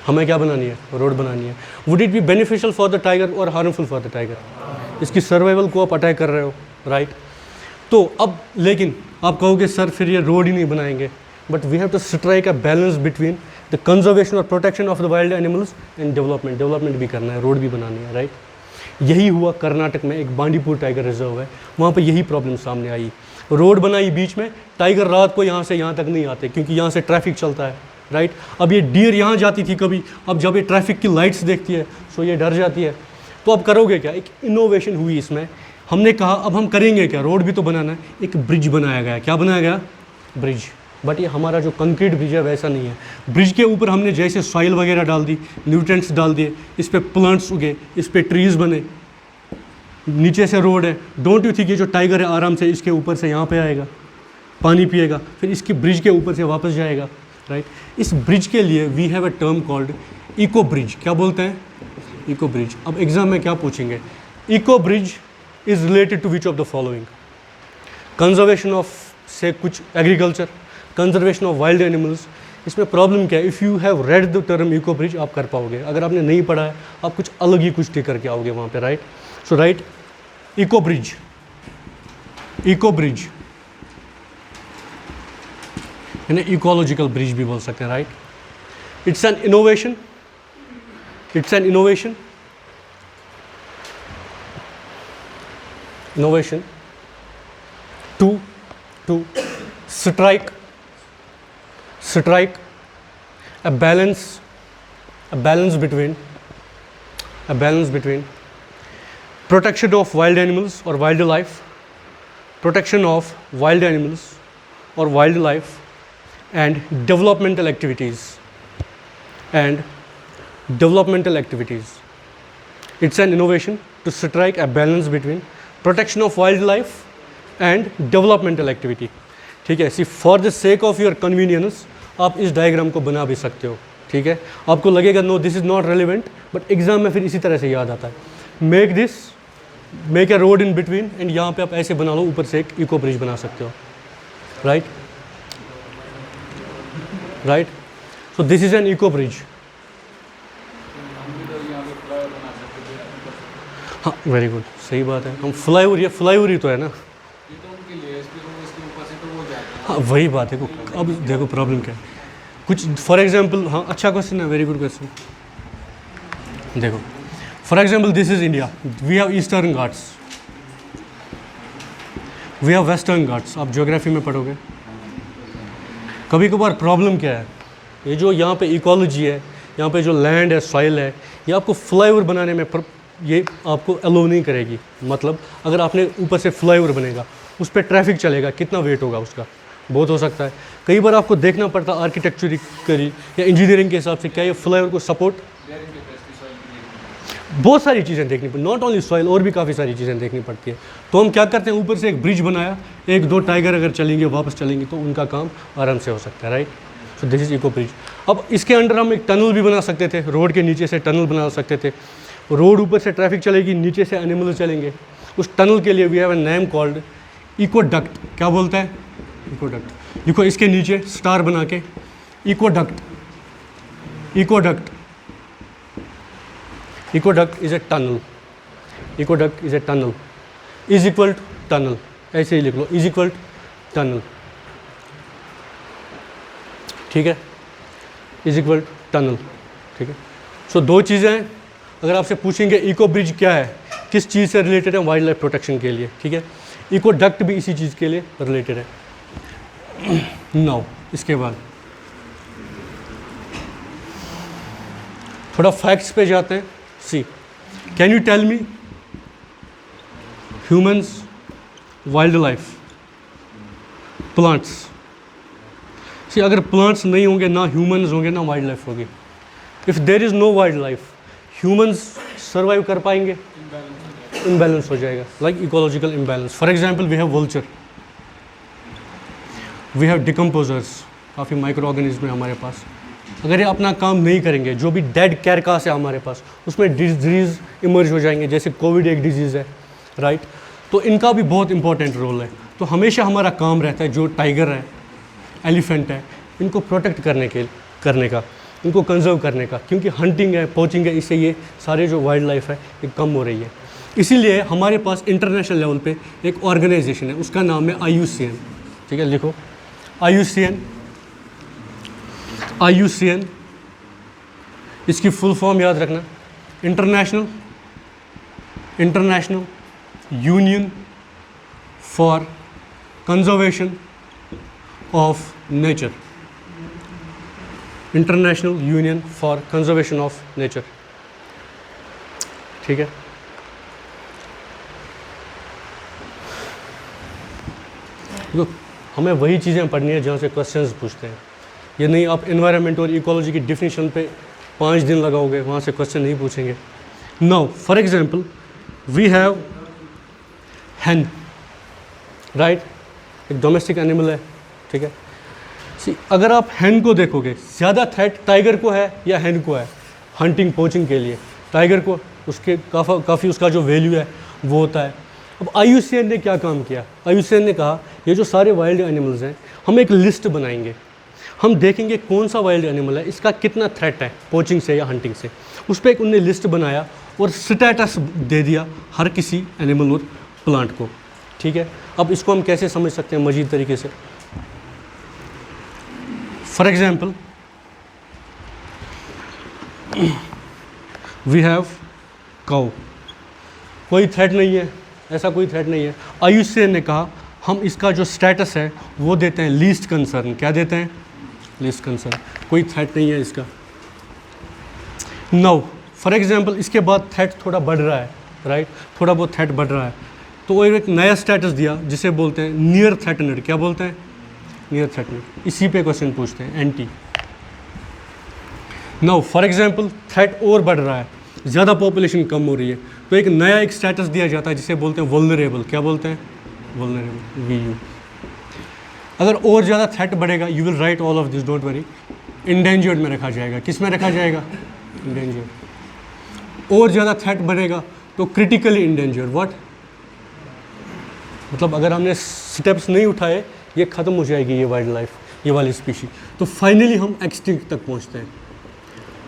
हमें क्या बनानी है, रोड बनानी है। Would it be beneficial for the tiger और हार्मफुल फॉर द टाइगर, इसकी सर्वाइवल को आप अटैक कर रहे हो, राइट। तो अब लेकिन आप कहोगे सर फिर ये रोड ही नहीं बनाएंगे, but we have to strike a balance between the conservation और protection of the wild animals and development भी करना है, रोड भी बनानी है, राइट। यही हुआ कर्नाटक में, एक बांडीपुर टाइगर रिजर्व है, वहाँ पे यही प्रॉब्लम सामने आई। रोड बनाई बीच में, टाइगर रात को यहाँ से यहाँ तक नहीं आते क्योंकि यहाँ से ट्रैफिक चलता है, राइट। अब ये डियर यहाँ जाती थी कभी, अब जब ये ट्रैफिक की लाइट्स देखती है सो ये डर जाती है। तो अब करोगे क्या, एक इनोवेशन हुई इसमें, हमने कहा अब हम करेंगे क्या, रोड भी तो बनाना है, एक ब्रिज बनाया गया। क्या बनाया गया, ब्रिज। बट ये हमारा जो कंक्रीट ब्रिज है वैसा नहीं है। ब्रिज के ऊपर हमने जैसे सॉइल वगैरह डाल दी, न्यूट्रिएंट्स डाल दिए, इस पर प्लांट्स उगे, इस पर ट्रीज़ बने, नीचे से रोड है। डोंट यू थिंक ये जो टाइगर है आराम से इसके ऊपर से यहाँ पे आएगा, पानी पिएगा, फिर इसके ब्रिज के ऊपर से वापस जाएगा, राइट। इस ब्रिज के लिए we have a term called eco bridge. क्या बोलते हैं, इको ब्रिज। अब एग्जाम में क्या पूछेंगे, eco bridge is related to which of the following, conservation of से कुछ agriculture, conservation of wild animals. इसमें प्रॉब्लम क्या है, if you have read the term eco bridge आप कर पाओगे, अगर आपने नहीं पढ़ा है आप कुछ अलग ही कुछ टिक करके आओगे वहाँ पे, right. So right eco bridge, eco bridge यानी इकोलॉजिकल ब्रिज भी बोल सकते हैं, right. It's an innovation, it's an innovation to strike a balance between protection of wild animals or wildlife, protection of wild animals or wildlife, and developmental activities, and developmental activities. It's an innovation to strike a balance between protection of wildlife and developmental activity. ठीक है, see for the sake of your convenience आप इस diagram को बना भी सकते हो. ठीक है, आपको लगेगा no this is not relevant, but exam में फिर इसी तरह से याद आता है. Make a road in between, and यहाँ पे आप ऐसे बना लो, ऊपर से एक इको ब्रिज बना सकते हो. Right right, so this is an eco bridge. हाँ वेरी गुड, सही बात है. हम फ्लाईओवर, ये फ्लाईओवर ही तो है ना. हाँ वही बात है. अब देखो प्रॉब्लम क्या है. कुछ फॉर एग्जांपल, हाँ अच्छा क्वेश्चन है, वेरी गुड क्वेश्चन. देखो for example this is India, we have eastern Ghats, we have western Ghats. आप ज्योग्राफी में पढ़ोगे. कभी कभार प्रॉब्लम क्या है, ये जो यहाँ पे इकोलॉजी है, यहाँ पे जो लैंड है, सॉइल है, ये आपको फ्लाईओवर बनाने में ये आपको अलो नहीं करेगी. मतलब अगर आपने ऊपर से फ्लाईओवर बनेगा, उस पर ट्रैफिक चलेगा, कितना वेट होगा उसका, बहुत हो सकता है. कई बार आपको देखना पड़ता है आर्किटेक्चरिकली या इंजीनियरिंग के हिसाब से क्या ये फ्लाईओवर को सपोर्ट, बहुत सारी चीज़ें देखनी पड़ती, नॉट ओनली सॉइल, और भी काफ़ी सारी चीज़ें देखनी पड़ती है. तो हम क्या करते हैं, ऊपर से एक ब्रिज बनाया, एक दो टाइगर अगर चलेंगे वापस चलेंगे तो उनका काम आराम से हो सकता है. Right, so this is eco bridge. अब इसके अंडर हम एक टनल भी बना सकते थे, रोड के नीचे से टनल बना सकते थे. रोड ऊपर से ट्रैफिक चलेगी, नीचे से एनिमल चलेंगे. उस टनल के लिए we have a name called ecoduct. क्या बोलता है, इकोडक्ट. देखो इसके नीचे स्टार बना के ecoduct, ecoduct, ecoduct is a tunnel, ecoduct is a tunnel, is equal to tunnel. ऐसे ही लिख लो, इज इक्वल टू टनल. ठीक है, इज इक्वल टू टनल. ठीक है, सो दो चीज़ें हैं. अगर आपसे पूछेंगे इको ब्रिज क्या है, किस चीज़ से रिलेटेड है, वाइल्ड लाइफ प्रोटेक्शन के लिए. ठीक है, इको डक्ट भी इसी चीज़ के लिए रिलेटेड है. नाउ इसके बाद थोड़ा फैक्ट्स पे जाते हैं. See, can you tell me humans, wildlife, plants. See अगर प्लांट्स नहीं होंगे, ना ह्यूमंस होंगे, ना वाइल्ड लाइफ होगी. If there is no wildlife, humans survive कर पाएंगे, इम्बैलेंस हो जाएगा, like ecological imbalance. For example we have vulture, we have decomposers, काफ़ी माइक्रो ऑर्गेनिज्म है हमारे पास. अगर ये अपना काम नहीं करेंगे, जो भी डेड कैरकास है हमारे पास, उसमें डिजीज़ इमर्ज हो जाएंगे, जैसे कोविड एक डिजीज़ है. राइट, तो इनका भी बहुत इंपॉर्टेंट रोल है. तो हमेशा हमारा काम रहता है, जो टाइगर है, एलिफेंट है, इनको प्रोटेक्ट करने का, इनको कंजर्व करने का, क्योंकि हंटिंग है, पोचिंग है, इससे ये सारे जो वाइल्ड लाइफ है ये कम हो रही है. इसीलिए हमारे पास इंटरनेशनल लेवल पे एक ऑर्गेनाइजेशन है, उसका नाम है IUCN. ठीक है, लिखो IUCN. IUCN, इसकी फुल फॉर्म याद रखना, international union for conservation of nature. International union for conservation of nature. ठीक है, तो हमें वही चीज़ें पढ़नी है जहाँ से क्वेश्चंस पूछते हैं. ये नहीं आप एनवायरनमेंट और इकोलॉजी की डिफिनीशन पे 5 दिन लगाओगे, वहाँ से क्वेश्चन नहीं पूछेंगे. Now for example we have hen. Right, एक डोमेस्टिक एनिमल है. ठीक है, सी अगर आप हैन को देखोगे, ज़्यादा थ्रेट टाइगर को है या हैन को है हंटिंग पोचिंग के लिए. टाइगर को उसके काफ़ी उसका जो वैल्यू है वो होता है. अब IUCN ने क्या काम किया, IUCN ने कहा ये जो सारे वाइल्ड एनिमल्स हैं, हम एक लिस्ट बनाएंगे. हम देखेंगे कौन सा वाइल्ड एनिमल है, इसका कितना थ्रेट है पोचिंग से या हंटिंग से. उस पर एक उनने लिस्ट बनाया और स्टेटस दे दिया हर किसी एनिमल और प्लांट को. ठीक है, अब इसको हम कैसे समझ सकते हैं मजीद तरीके से. For example we have cow. कोई थ्रेट नहीं है, ऐसा कोई थ्रेट नहीं है. IUCN ने कहा हम इसका जो स्टेटस है वो देते हैं लीस्ट कंसर्न. क्या देते हैं, लीस्ट कंसर्न. कोई थ्रेट नहीं है इसका. नाउ फॉर एग्जांपल इसके बाद थ्रेट थोड़ा बढ़ रहा है. राइट, थोड़ा बहुत थ्रेट बढ़ रहा है, तो वो एक नया स्टेटस दिया जिसे बोलते हैं नियर थ्रेटनेड। क्या बोलते हैं? नियर थ्रेटनेड। इसी पे क्वेश्चन पूछते हैं, anti. Now for example threat और बढ़ रहा है, ज़्यादा पॉपुलेशन कम हो रही है, तो एक नया एक स्टेटस दिया जाता है जिसे बोलते हैं वल्नरेबल। क्या बोलते हैं? Vulnerable, VU। अगर और ज़्यादा थ्रेट बढ़ेगा, you will write all of this, don't worry, endangered में रखा जाएगा। किस में रखा जाएगा? इंडेंजर्ड। और ज़्यादा थ्रेट बढ़ेगा तो क्रिटिकली इंडेंजर्ड। व्हाट मतलब अगर हमने स्टेप्स नहीं उठाए, ये ख़त्म हो जाएगी ये वाइल्ड लाइफ, ये वाली स्पीशी। तो फाइनली हम एक्सटिंक्ट तक पहुंचते हैं।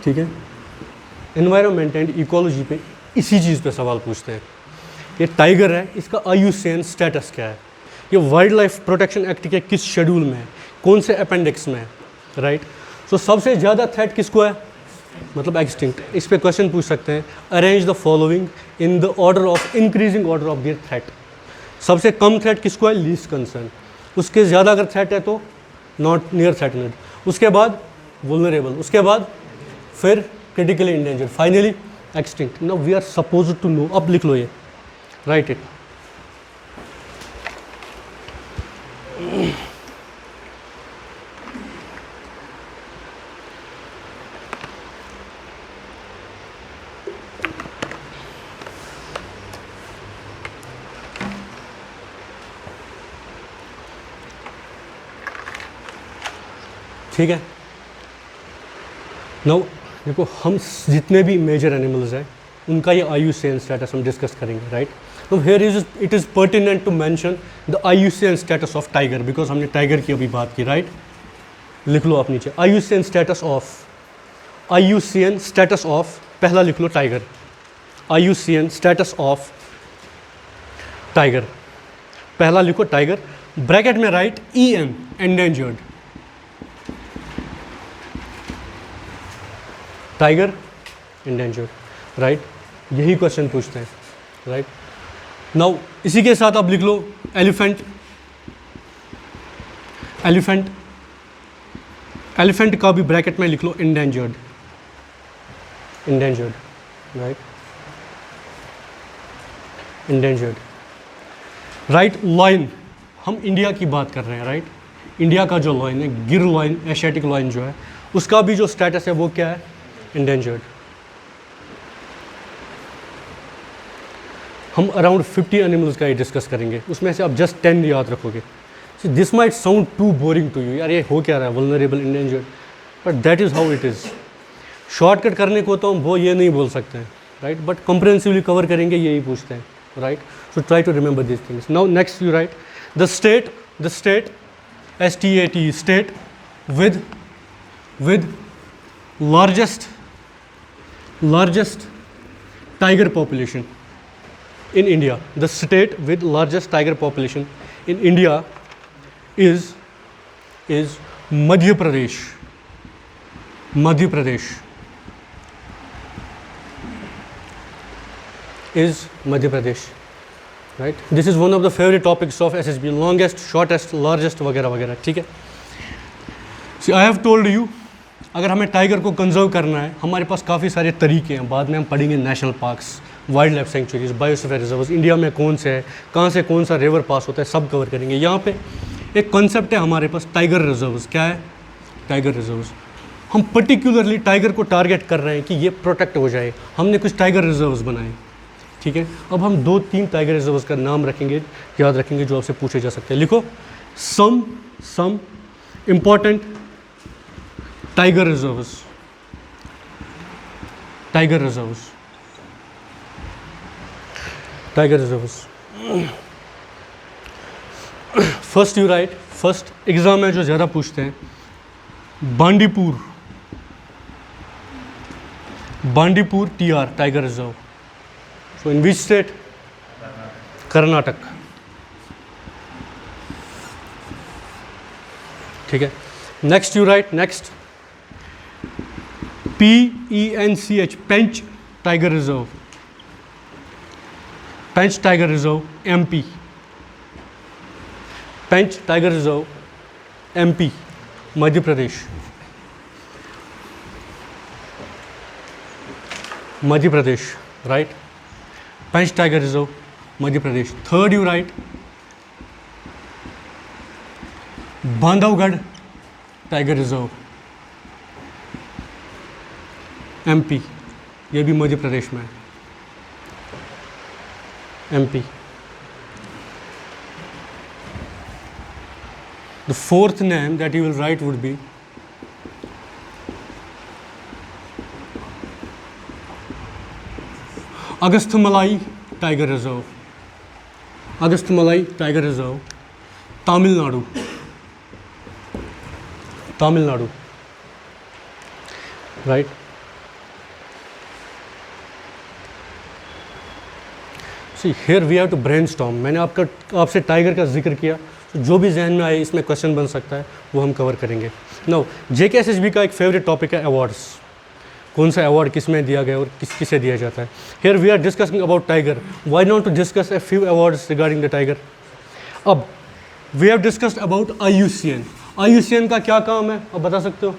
ठीक है, एनवायरनमेंट एंड इकोलॉजी पे इसी चीज़ पे सवाल पूछते हैं। ये टाइगर है, इसका IUCN स्टेटस क्या है? ये वाइल्ड लाइफ प्रोटेक्शन एक्ट के किस शेड्यूल में है? कौन से अपेंडिक्स में है? राइट। सो सबसे ज़्यादा थ्रेट किसको है? मतलब एक्सटिंक्ट। इस पे क्वेश्चन पूछ सकते हैं, arrange the following in the order of increasing order of their threat. सबसे कम थ्रेट किसको है? Least concern. उसके ज़्यादा अगर थ्रेट है तो नॉट नियर थ्रेटनेड, उसके बाद वुलनरेबल, उसके बाद फिर critically endangered, finally extinct. Now we are suppose to know, अब लिख लो ये, राइट इट। ठीक है, नाउ देखो, हम जितने भी मेजर एनिमल्स हैं उनका ये IUCN स्टेटस हम डिस्कस करेंगे, राइट। तो here it is pertinent to mention the IUCN status of tiger, because हमने टाइगर की अभी बात की, राइट। लिख लो आप नीचे, IUCN स्टेटस ऑफ, पहला लिख लो tiger, IUCN status of tiger, पहला लिखो टाइगर, ब्रैकेट में write EN, endangered. Tiger endangered, right. यही क्वेश्चन पूछते हैं, राइट। नाउ इसी के साथ आप लिख लो एलिफेंट। एलिफेंट का भी ब्रैकेट में लिख लो endangered, right, endangered, right. Lion, हम इंडिया की बात कर रहे हैं, राइट। इंडिया का जो लॉयन है, गिर लॉयन, एशियाटिक लॉयन जो है, उसका भी जो स्टेटस है वो क्या है? इंडेंजर्ड। हम अराउंड 50 एनिमल्स का ही डिस्कस करेंगे, उसमें से आप जस्ट 10 याद रखोगे। This might sound too boring to you, यार ये हो क्या रहा है, vulnerable, endangered, but that is how it is. Shortcut करने को तो हम वो ये नहीं बोल सकते हैं, राइट, बट कंप्रिहेंसिवली कवर करेंगे, यही पूछते हैं, right. So try to remember this things. Now next you write the state STAT, state with largest tiger population in India. The state with largest tiger population in India is Madhya Pradesh. Right. This is one of the favorite topics of SSB, longest, shortest, largest वगैरह वगैरह, ठीक है। See, I have told you, अगर हमें tiger को conserve करना है, हमारे पास काफ़ी सारे तरीके हैं। बाद में हम पढ़ेंगे national parks, wild life sanctuaries, biosphere reserves, India में कौन से है, कहाँ से कौन सा रिवर पास होता है, सब कवर करेंगे। यहाँ पे एक कॉन्सेप्ट है हमारे पास, टाइगर रिजर्व्स। क्या है? Tiger reserves. हम पर्टिकुलरली टाइगर को टारगेट कर रहे हैं कि ये प्रोटेक्ट हो जाए, हमने कुछ टाइगर रिजर्व्स बनाए, ठीक है। अब हम 2-3 टाइगर रिजर्व्स का नाम रखेंगे, याद रखेंगे, जो आपसे पूछे जा सकते हैं। लिखो some important tiger reserves. First you write, first exam में जो ज़्यादा पूछते हैं, Bandipur TR tiger reserve. So in which state? Karnataka, ठीक है। Next you write, next PENCH, Pench tiger reserve, MP, Pench tiger reserve MP, Madhya Pradesh, right. Pench tiger reserve Madhya Pradesh. Third you write Bandhavgarh tiger reserve MP, ये भी मध्य प्रदेश में है, MP. The fourth name that you will write would be Agastyamalai Tiger Reserve. Agastyamalai Tiger Reserve, Tamil Nadu. Tamil Nadu. Right? See, here we have to brainstorm. मैंने आपसे tiger का जिक्र किया, तो जो भी जहन में आए इसमें क्वेश्चन बन सकता है वो हम कवर करेंगे। नाउ JKSSB का एक फेवरेट टॉपिक है अवार्ड्स। कौन सा अवार्ड किस में दिया गया और किसे दिया जाता है। Here we are discussing about tiger, why not to discuss a few awards regarding the tiger. अब we have discussed about IUCN। IUCN का क्या काम है आप बता सकते हो?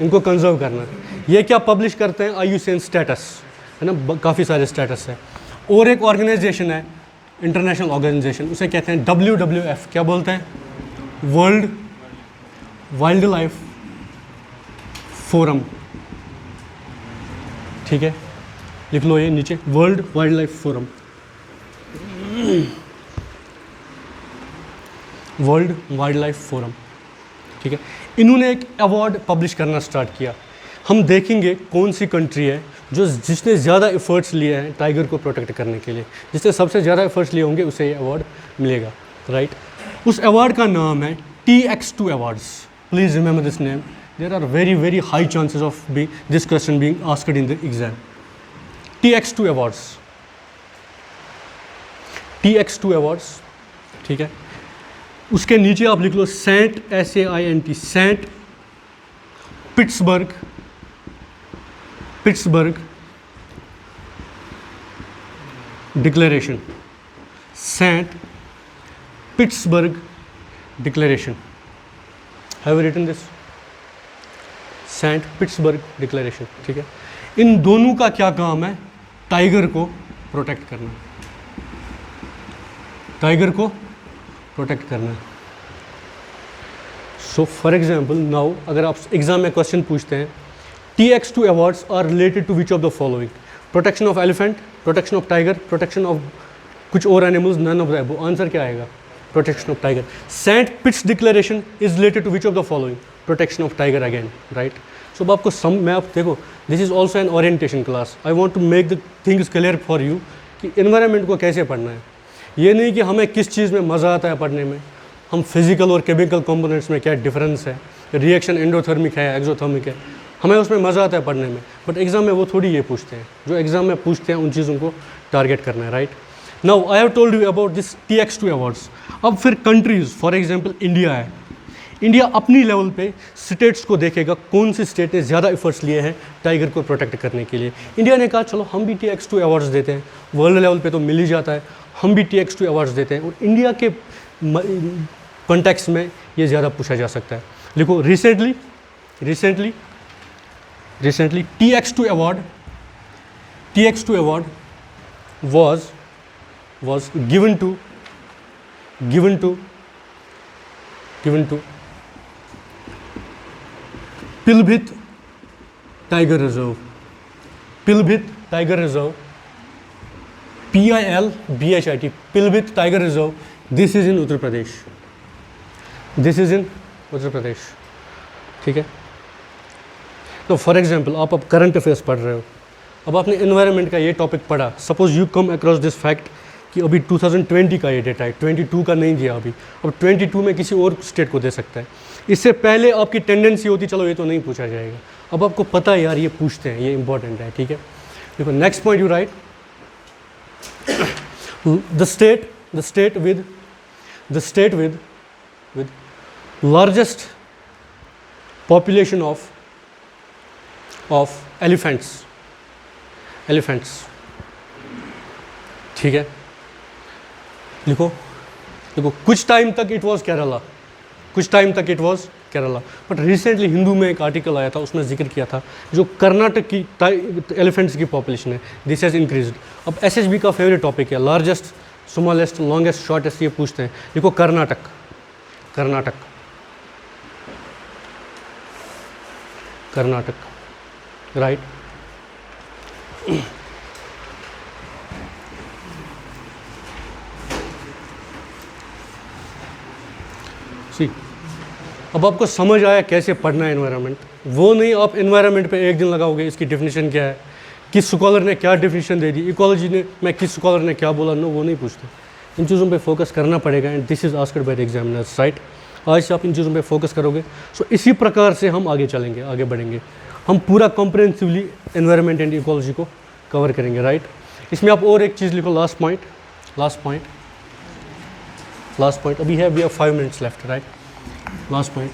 इनको कंजर्व करना है। ये क्या पब्लिश करते हैं? IUCN स्टेटस है ना, काफ़ी सारे स्टेटस है। और एक ऑर्गेनाइजेशन है इंटरनेशनल ऑर्गेनाइजेशन, उसे कहते हैं WWF। क्या बोलते हैं? World wild life forum. ठीक है, लिख लो ये नीचे, world wild life forum, world wild life forum. ठीक है, इन्होंने एक अवार्ड पब्लिश करना स्टार्ट किया। हम देखेंगे कौन सी कंट्री है जिसने ज़्यादा एफर्ट्स लिए हैं टाइगर को प्रोटेक्ट करने के लिए। जिसने सबसे ज़्यादा एफर्ट्स लिए होंगे उसे ये अवार्ड मिलेगा, राइट। उस अवार्ड का नाम है TX2 awards. Please remember this name, there are very high chances of this question being asked in the exam. TX2 awards, TX2 awards. ठीक है, उसके नीचे आप लिख लो Saint, SAINT, Saint Pittsburgh Declaration, Saint Pittsburgh Declaration. Have written this, Saint Pittsburgh Declaration. ठीक है, इन दोनों का क्या काम है? टाइगर को प्रोटेक्ट करना, टाइगर को प्रोटेक्ट करना। सो फॉर एग्जाम्पल नाउ अगर आप एग्जाम में क्वेश्चन पूछते हैं TX2 awards are related to which of the following? Protection of elephant, protection of tiger, protection of कुछ और animals, none of the above. Answer क्या आएगा? Protection of tiger. Saint Pitt's declaration is related to which of the following? Protection of tiger again, right? So अब आपको मैं आप देखो, this is also an orientation class. I want to make the things clear for you कि environment को कैसे पढ़ना है। ये नहीं कि हमें किस चीज़ में मज़ा आता है पढ़ने में, हम फिजिकल और केमिकल कंपोनेंट्स में क्या डिफरेंस है, रिएक्शन एंडोथर्मिक है एक्सोथर्मिक है, हमें उसमें मज़ा आता है पढ़ने में, बट एग्ज़ाम में वो थोड़ी ये पूछते हैं। जो एग्ज़ाम में पूछते हैं उन चीज़ों को टारगेट करना है, right. Now I have told you about this TX2 awards. अब फिर कंट्रीज़, फॉर एग्जांपल इंडिया है। इंडिया अपनी लेवल पे स्टेट्स को देखेगा कौन सी स्टेट ने ज़्यादा एफर्ट्स लिए हैं टाइगर को प्रोटेक्ट करने के लिए। इंडिया ने कहा चलो हम भी TX2 अवार्ड्स देते हैं, वर्ल्ड लेवल पे तो मिल ही जाता है, हम भी TX2 अवार्ड्स देते हैं। और इंडिया के कॉन्टेक्स्ट में ये ज़्यादा पूछा जा सकता है। लिखो recently TX2 award was given to Pilbhit Tiger Reserve, Pilbhit Tiger Reserve, PILBHIT, Pilbhit Tiger Reserve. This is in Uttar Pradesh. This is in Uttar Pradesh. ठीक है। तो फॉर एग्जाम्पल आप अब करंट अफेयर्स पढ़ रहे हो, अब आपने एनवायरनमेंट का ये टॉपिक पढ़ा, suppose you come across this fact कि अभी 2020 का ये डेटा है, 22 का नहीं दिया अभी, अब 22 में किसी और स्टेट को दे सकता है। इससे पहले आपकी टेंडेंसी होती चलो ये तो नहीं पूछा जाएगा, अब आपको पता है यार ये पूछते हैं, ये इंपॉर्टेंट है। ठीक है, देखो next point you write the state with largest population of elephants। ठीक है, लिखो कुछ टाइम तक it was Kerala, but recently Hindu में एक आर्टिकल आया था, उसमें जिक्र किया था जो कर्नाटक की एलिफेंट्स की पॉपुलेशन है, दिस हैज़ इंक्रीज्ड। अब एसएसबी का फेवरेट टॉपिक है, लार्जेस्ट, स्मॉलेस्ट, लॉन्गेस्ट, शॉर्टेस्ट, ये पूछते हैं। देखो कर्नाटक, कर्नाटक, कर्नाटक, राइट। सी, अब आपको समझ आया कैसे पढ़ना है एनवायरनमेंट। वो नहीं आप एनवायरनमेंट पे एक दिन लगाओगे, इसकी डेफिनेशन क्या है, किस स्कॉलर ने क्या डेफिनेशन दे दी, इकोलॉजी ने मैं किस स्कॉलर ने क्या बोला, नो वो नहीं पूछते। इन चीज़ों पे फोकस करना पड़ेगा, and this is asked by the examiners, right. आज से आप इन चीज़ों पे फोकस करोगे, सो इसी प्रकार से हम आगे चलेंगे, आगे बढ़ेंगे, हम पूरा कॉम्प्रिहेंसिवली एनवायरनमेंट एंड इकोलॉजी को कवर करेंगे, राइट। इसमें आप और एक चीज़ लिखो, last point, last point, last point, अभी है, we have 5 minutes left, right. Last point,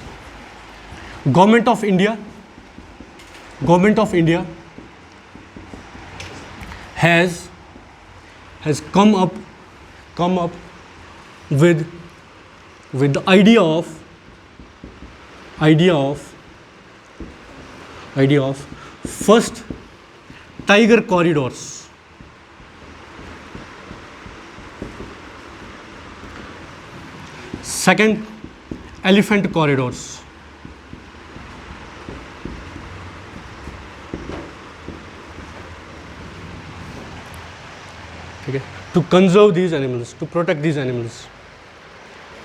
government of India, government of India has come up with the idea of first tiger corridors, second elephant corridors, ठीक है, to conserve these animals, to protect these animals,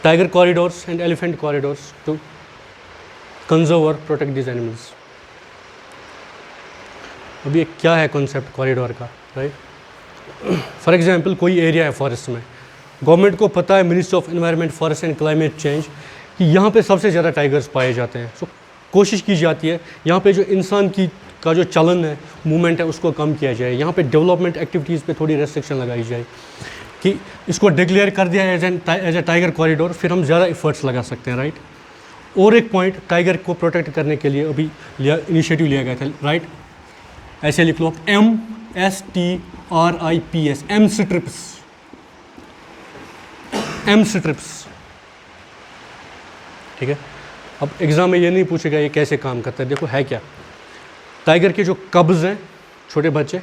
tiger corridors and elephant corridors to conserve or protect these animals। अब ये क्या है concept corridor का, right. For example कोई area है forest में, गवर्नमेंट को पता है, ministry of environment, forest and climate change, कि यहाँ पे सबसे ज़्यादा टाइगर्स पाए जाते हैं। सो कोशिश की जाती है यहाँ पे जो इंसान की का जो चलन है, मूवमेंट है, उसको कम किया जाए। यहाँ पे डेवलपमेंट एक्टिविटीज़ पे थोड़ी रेस्ट्रिक्शन लगाई जाए कि इसको डिक्लेयर कर दिया एज ए टाइगर कॉरिडोर, फिर हम ज़्यादा एफर्ट्स लगा सकते हैं, राइट। और एक पॉइंट, टाइगर को प्रोटेक्ट करने के लिए अभी इनिशिएटिव लिया गया था, राइट। ऐसे लिख लो, MSTRIPS, M strips, M strips, ठीक है। अब एग्ज़ाम में ये नहीं पूछेगा ये कैसे काम करता है, देखो है क्या, टाइगर के जो कब्ज़ हैं, छोटे बच्चे,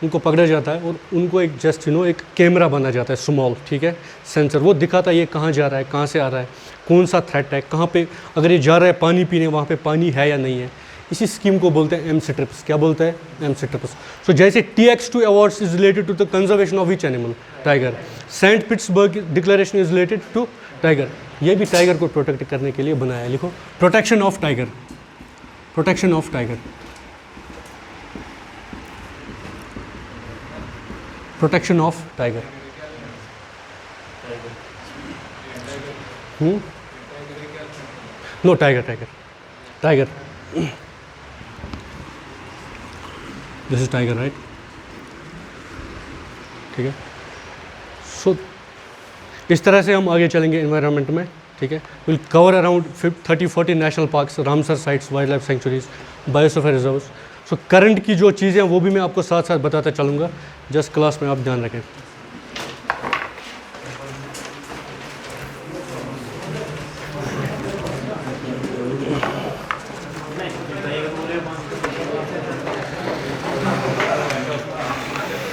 उनको पकड़ा जाता है और उनको एक जस्ट एक कैमरा बना जाता है, स्मॉल, ठीक है, सेंसर, वो दिखाता है ये कहाँ जा रहा है, कहाँ से आ रहा है, कौन सा थ्रेट है, कहाँ पे, अगर ये जा रहा है पानी पीने, वहाँ पे पानी है या नहीं है। इसी स्कीम को बोलते हैं एम स्ट्रिप्स। क्या बोलते हैं? M strips. सो जैसे TX2 awards is related to the conservation of which animal? Tiger. Saint Petersburg declaration is related to tiger. ये भी टाइगर को प्रोटेक्ट करने के लिए बनाया है। लिखो, protection of tiger, protection of tiger, protection of tiger. No, tiger, tiger, tiger, this is tiger, right? ठीक है। सो इस तरह से हम आगे चलेंगे एनवायरनमेंट में, ठीक है। Will cover around 30-40 national parks, Ramsar sites, wild life sanctuaries, biosphere reserves. So current की जो चीज़ें हैं वो भी मैं आपको साथ साथ बताता चलूँगा, जस्ट क्लास में आप ध्यान रखें।